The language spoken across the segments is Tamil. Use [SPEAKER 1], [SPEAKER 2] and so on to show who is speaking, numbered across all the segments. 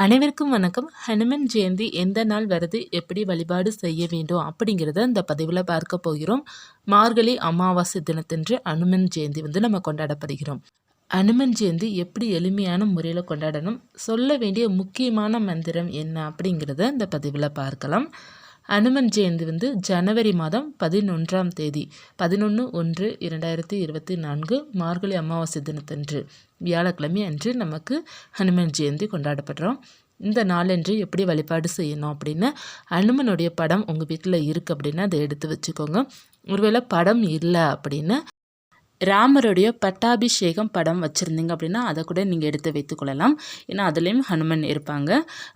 [SPEAKER 1] அனைவருக்கும் வணக்கம். ஹனுமன் ஜெயந்தி எந்த நாள் வருது, எப்படி வழிபாடு செய்ய வேண்டும் அப்படிங்கிறத இந்த பதிவில் பார்க்க போகிறோம். மார்கழி அமாவாசை தினத்தன்று ஹனுமன் ஜெயந்தி நம்ம கொண்டாடப்படுகிறோம். ஹனுமன் ஜெயந்தி எப்படி எளிமையான முறையில் கொண்டாடணும், சொல்ல வேண்டிய முக்கியமான மந்திரம் என்ன அப்படிங்கிறத இந்த பதிவில் பார்க்கலாம். ஹனுமன் ஜெயந்தி ஜனவரி மாதம் 11ஆம் தேதி 11/1/2024 மார்கழி அமாவாசை தினத்தன்று வியாழக்கிழமை அன்று நமக்கு ஹனுமன் ஜெயந்தி கொண்டாடப்படுறோம். இந்த நாளன்று எப்படி வழிபாடு செய்யணும் அப்படின்னா, ஹனுமனுடைய படம் உங்கள் வீட்டில் இருக்குது அப்படின்னா அதை எடுத்து வச்சுக்கோங்க. ஒருவேளை படம் இல்லை அப்படின்னா ராமருடைய பட்டாபிஷேகம் படம் வச்சுருந்தீங்க அப்படின்னா அதை கூட நீங்கள் எடுத்து வைத்துக்கொள்ளலாம். ஏன்னா அதுலேயும் ஹனுமன் இருப்பாங்க.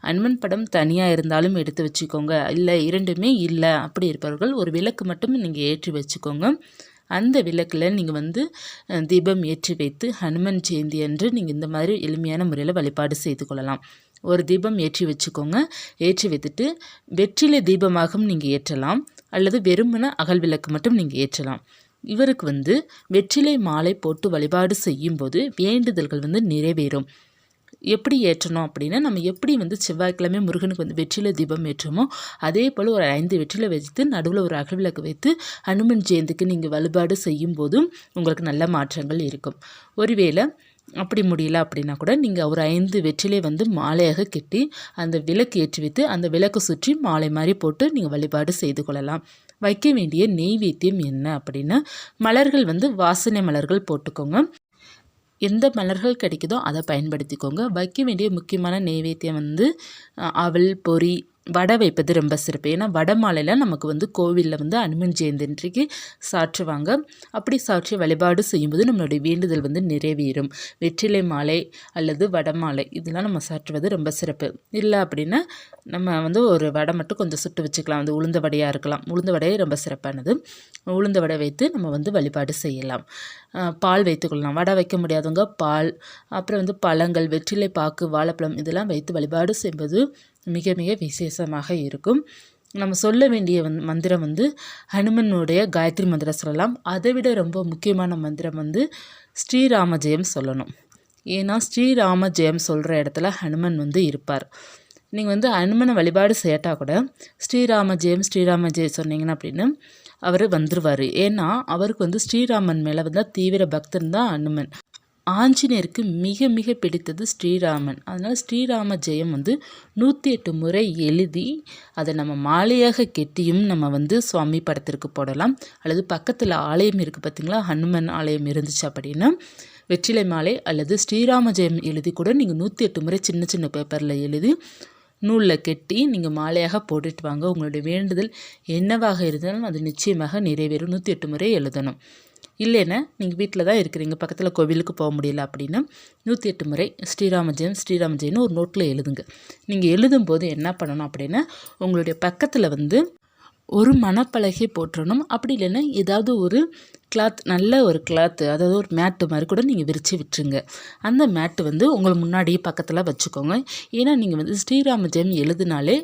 [SPEAKER 1] ஹனுமன் படம் தனியாக இருந்தாலும் எடுத்து வச்சுக்கோங்க. இல்லை இரண்டுமே இல்லை அப்படி இருப்பவர்கள் ஒரு விளக்கு மட்டும் நீங்கள் ஏற்றி வச்சுக்கோங்க. அந்த விளக்கில் நீங்கள் தீபம் ஏற்றி வைத்து ஹனுமன் ஜெயந்தி அன்று நீங்கள் இந்த மாதிரி எளிமையான முறையில் வழிபாடு செய்து கொள்ளலாம். ஒரு தீபம் ஏற்றி வச்சுக்கோங்க. ஏற்றி வைத்துட்டு வெற்றிலை தீபமாகவும் நீங்கள் ஏற்றலாம், அல்லது வெறுமன அகல் விளக்கு மட்டும் நீங்கள் ஏற்றலாம். இவருக்கு வெற்றிலை மாலை போட்டு வழிபாடு செய்யும்போது வேண்டுதல்கள் நிறைவேறும். எப்படி ஏற்றணும் அப்படின்னா, நம்ம எப்படி செவ்வாய்க்கிழமை முருகனுக்கு வெற்றிலை தீபம் ஏற்றுமோ அதே போல் ஒரு 5 வெற்றிலை வைத்து நடுவில் ஒரு அகல் விளக்கு வைத்து ஹனுமன் ஜெயந்திக்கு நீங்கள் வழிபாடு செய்யும் போதும் உங்களுக்கு நல்ல மாற்றங்கள் இருக்கும். ஒருவேளை அப்படி முடியல அப்படின்னா கூட நீங்கள் ஒரு 5 வெற்றிலை மாலையாக கட்டி அந்த விளக்கு ஏற்றி வைத்து அந்த விளக்கு சுற்றி மாலை மாதிரி போட்டு நீங்கள் வழிபாடு செய்து கொள்ளலாம். வைக்க வேண்டிய நெய்வேத்தியம் என்ன அப்படின்னா, மலர்கள் வாசனை மலர்கள் போட்டுக்கோங்க. எந்த மலர்கள் கிடைக்குதோ அதை பயன்படுத்திக்கோங்க. வைக்க வேண்டிய முக்கியமான நெய்வேத்தியம் அவல் பொரி வடை வைப்பது ரொம்ப சிறப்பு. ஏன்னா வடை மாலையில் நமக்கு கோவிலில் ஹனுமன் ஜெயந்தி அன்றைக்கு சாற்றுவாங்க. அப்படி சாற்றி வழிபாடு செய்யும்போது நம்மளுடைய வேண்டுதல் நிறைவேறும். வெற்றிலை மாலை அல்லது வடை மாலை இதெல்லாம் நம்ம சாற்றுவது ரொம்ப சிறப்பு. இல்லை அப்படின்னா நம்ம ஒரு வடை மட்டும் கொஞ்சம் சுட்டு வச்சுக்கலாம். உளுந்த வடையாக இருக்கலாம். உளுந்த வடையே ரொம்ப சிறப்பானது. உளுந்த வடை வைத்து நம்ம வழிபாடு செய்யலாம். பால் வைத்துக்கொள்ளலாம். வடை வைக்க முடியாதவங்க பால், அப்புறம் பழங்கள், வெற்றிலை பாக்கு, வாழைப்பழம் இதெல்லாம் வைத்து வழிபாடு செய்வது மிக மிக விசேஷமாக இருக்கும். நம்ம சொல்ல வேண்டிய மந்திரம் ஹனுமனுடைய காயத்ரி மந்திரம் சொல்லலாம். அதை விட ரொம்ப முக்கியமான மந்திரம் ஸ்ரீராம ஜெயம் சொல்லணும். ஏன்னா ஸ்ரீராம ஜெயம் சொல்கிற இடத்துல ஹனுமன் இருப்பார். நீங்கள் ஹனுமனை வழிபாடு செய்யட்டா கூட ஸ்ரீராம ஜெயம் சொன்னீங்கன்னா அப்படின்னு அவர் வந்துடுவார். ஏன்னா அவருக்கு ஸ்ரீராமன் மேலே தீவிர பக்தன் தான் ஹனுமன். ஆஞ்சநேயருக்கு மிக மிக பிடித்தது ஸ்ரீராமன். அதனால் ஸ்ரீராம ஜெயம் 108 முறை எழுதி அதை நம்ம மாலையாக கெட்டியும் நம்ம சுவாமி படத்திற்கு போடலாம். அல்லது பக்கத்தில் ஆலயம் இருக்குது பார்த்திங்களா, ஹனுமன் ஆலயம் இருந்துச்சு அப்படின்னா வெற்றிலை மாலை அல்லது ஸ்ரீராம ஜெயம் எழுதி கூட நீங்கள் 108 முறை சின்ன சின்ன பேப்பரில் எழுதி நூலில் கெட்டி நீங்கள் மாலையாக போட்டுட்டு வாங்க. உங்களுடைய வேண்டுதல் என்னவாக இருந்தாலும் அது நிச்சயமாக நிறைவேறும். 108 முறை எழுதணும். இல்லைன்னா நீங்கள் வீட்டில் தான் இருக்கிறீங்க, பக்கத்தில் கோவிலுக்கு போக முடியல அப்படின்னா 108 முறை ஸ்ரீராம ஜெயம்னு ஒரு நோட்டில் எழுதுங்க. நீங்கள் எழுதும்போது என்ன பண்ணணும் அப்படின்னா, உங்களுடைய பக்கத்தில் ஒரு மணப்பலகை போட்டுறணும். அப்படி இல்லைன்னா ஏதாவது ஒரு கிளாத், நல்ல ஒரு கிளாத்து, அதாவது ஒரு மேட்டு மாதிரி கூட நீங்கள் விரித்து விட்டுருங்க. அந்த மேட்டு உங்களை முன்னாடியே பக்கத்தில் வச்சுக்கோங்க. ஏன்னா நீங்கள் ஸ்ரீராம ஜெயம் எழுதினாலே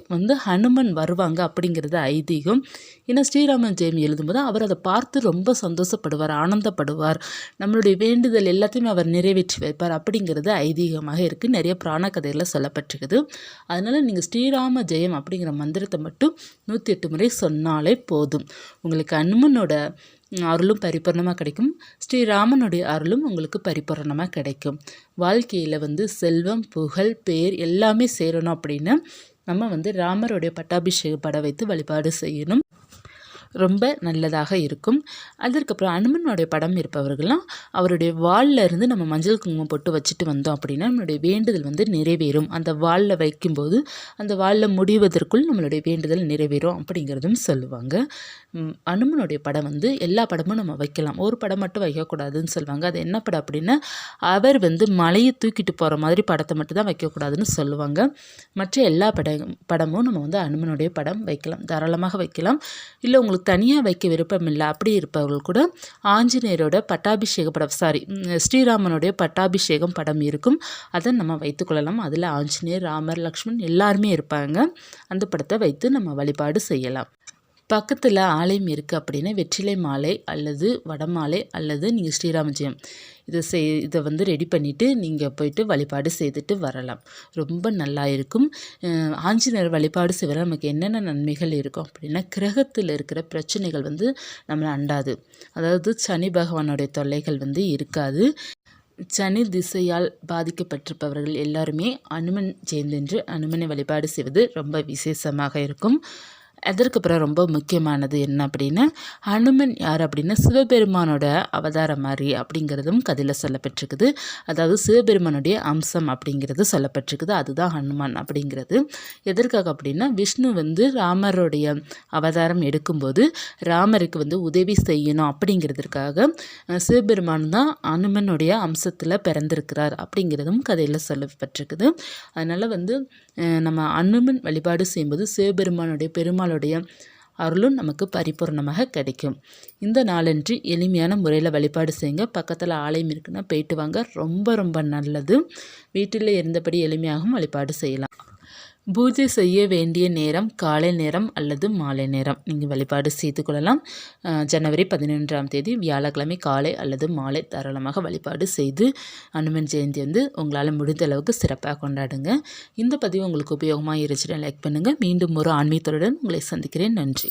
[SPEAKER 1] ஹனுமன் வருவாங்க அப்படிங்கிறது ஐதீகம். ஏன்னா ஸ்ரீராம ஜெயம் எழுதும்போது அவர் அதை பார்த்து ரொம்ப சந்தோஷப்படுவார், ஆனந்தப்படுவார். நம்மளுடைய வேண்டுதல் எல்லாத்தையுமே அவர் நிறைவேற்றி வைப்பார் அப்படிங்கிறது ஐதீகமாக இருக்குது. நிறைய புராண கதைகளில் சொல்லப்பட்டிருக்குது. அதனால் நீங்கள் ஸ்ரீராம ஜெயம் அப்படிங்கிற மந்திரத்தை மட்டும் 108 முறை சொன்னாலே போதும். உங்களுக்கு ஹனுமனோட அருளும் பரிபூர்ணமாக கிடைக்கும். ஸ்ரீராமனுடைய அருளும் உங்களுக்கு பரிபூர்ணமாக கிடைக்கும். வாழ்க்கையில் செல்வம், புகழ், பேர் எல்லாமே சேரணும் அப்படின்னா நம்ம ராமருடைய பட்டாபிஷேக படம் வைத்து வழிபாடு செய்யணும். ரொம்ப நல்லதாக இருக்கும். அதற்கப்புறம் ஹனுமனுடைய படம் இருப்பவர்கள்லாம் அவருடைய வாலில் இருந்து நம்ம மஞ்சள் குங்குமம் போட்டு வச்சுட்டு வந்தோம் அப்படின்னா நம்மளுடைய வேண்டுதல் நிறைவேறும். அந்த வாலில் வைக்கும்போது அந்த வாலில் முடிவதற்குள் நம்மளுடைய வேண்டுதல் நிறைவேறும் அப்படிங்கிறதும் சொல்லுவாங்க. ஹனுமனுடைய படம் எல்லா படமும் நம்ம வைக்கலாம், ஒரு படம் மட்டும் வைக்கக்கூடாதுன்னு சொல்லுவாங்க. அது என்ன படம் அப்படின்னா, அவர் மலையை தூக்கிட்டு போகிற மாதிரி படத்தை மட்டும் தான் வைக்கக்கூடாதுன்னு சொல்லுவாங்க. மற்ற எல்லா படமும் நம்ம ஹனுமனுடைய படம் வைக்கலாம், தாராளமாக வைக்கலாம். இல்லை உங்களுக்கு தனியாக வைக்க விருப்பம் இல்லை அப்படி இருப்பவர்கள் கூட ஆஞ்சநேயரோட பட்டாபிஷேக படம், ஸ்ரீராமனுடைய பட்டாபிஷேகம் படம் இருக்கும், அதை நம்ம வைத்துக்கொள்ளலாம். அதில் ஆஞ்சநேயர், ராமர், லக்ஷ்மண் எல்லாருமே இருப்பாங்க. அந்த படத்தை வைத்து நம்ம வழிபாடு செய்யலாம். பக்கத்தில் ஆலயம் இருக்குது அப்படின்னா வெற்றிலை மாலை அல்லது வடமாலை அல்லது நீங்கள் ஸ்ரீராம ஜெயம் இதை வந்து ரெடி பண்ணிவிட்டு நீங்கள் போயிட்டு வழிபாடு செய்துட்டு வரலாம். ரொம்ப நல்லா இருக்கும். ஆஞ்சநேயர் வழிபாடு செய்வதால் நமக்கு என்னென்ன நன்மைகள் இருக்கும் அப்படின்னா, கிரகத்தில் இருக்கிற பிரச்சனைகள் வந்து நம்மளை அண்டாது. அதாவது சனி பகவானுடைய தொல்லைகள் வந்து இருக்காது. சனி திசையால் பாதிக்கப்பட்டிருப்பவர்கள் எல்லாருமே அனுமன் ஜெயந்தியன்று அனுமனை வழிபாடு செய்வது ரொம்ப விசேஷமாக இருக்கும். அதற்கப்புறம் ரொம்ப முக்கியமானது என்ன அப்படின்னா, ஹனுமன் யார் அப்படின்னா சிவபெருமானோட அவதாரம் மாதிரி அப்படிங்கிறதும் கதையில் சொல்லப்பட்டிருக்குது. அதாவது சிவபெருமானுடைய அம்சம் அப்படிங்கிறது சொல்லப்பட்டிருக்குது. அதுதான் ஹனுமான் அப்படிங்கிறது. எதற்காக அப்படின்னா, விஷ்ணு வந்து ராமருடைய அவதாரம் எடுக்கும்போது ராமருக்கு வந்து உதவி செய்யணும் அப்படிங்கிறதுக்காக சிவபெருமான் தான் அனுமனுடைய அம்சத்தில் பிறந்திருக்கிறார் அப்படிங்கிறதும் கதையில் சொல்லப்பட்டிருக்குது. அதனால் வந்து நம்ம அனுமன் வழிபாடு செய்யும்போது சிவபெருமானுடைய பெருமாளுடைய அருளும் நமக்கு பரிபூர்ணமாக கிடைக்கும். இந்த நாளன்று எளிமையான முறையில் வழிபாடு செய்யுங்க. பக்கத்தில் ஆலயம் இருக்குன்னா போயிட்டு வாங்க. ரொம்ப ரொம்ப நல்லது. வீட்டில் இருந்தபடி எளிமையாகவும் வழிபாடு செய்யலாம். பூஜை செய்ய வேண்டிய நேரம் காலை நேரம் அல்லது மாலை நேரம் நீங்கள் வழிபாடு செய்து கொள்ளலாம். ஜனவரி 11ஆம் தேதி வியாழக்கிழமை காலை அல்லது மாலை தாராளமாக வழிபாடு செய்து அனுமன் ஜெயந்தி வந்து உங்களால் முடிந்த அளவுக்கு சிறப்பாக கொண்டாடுங்க. இந்த பதிவு உங்களுக்கு உபயோகமாக இருந்துச்சுன்னா லைக் பண்ணுங்கள். மீண்டும் ஒரு ஆன்மீகத்துடன் உங்களை சந்திக்கிறேன். நன்றி.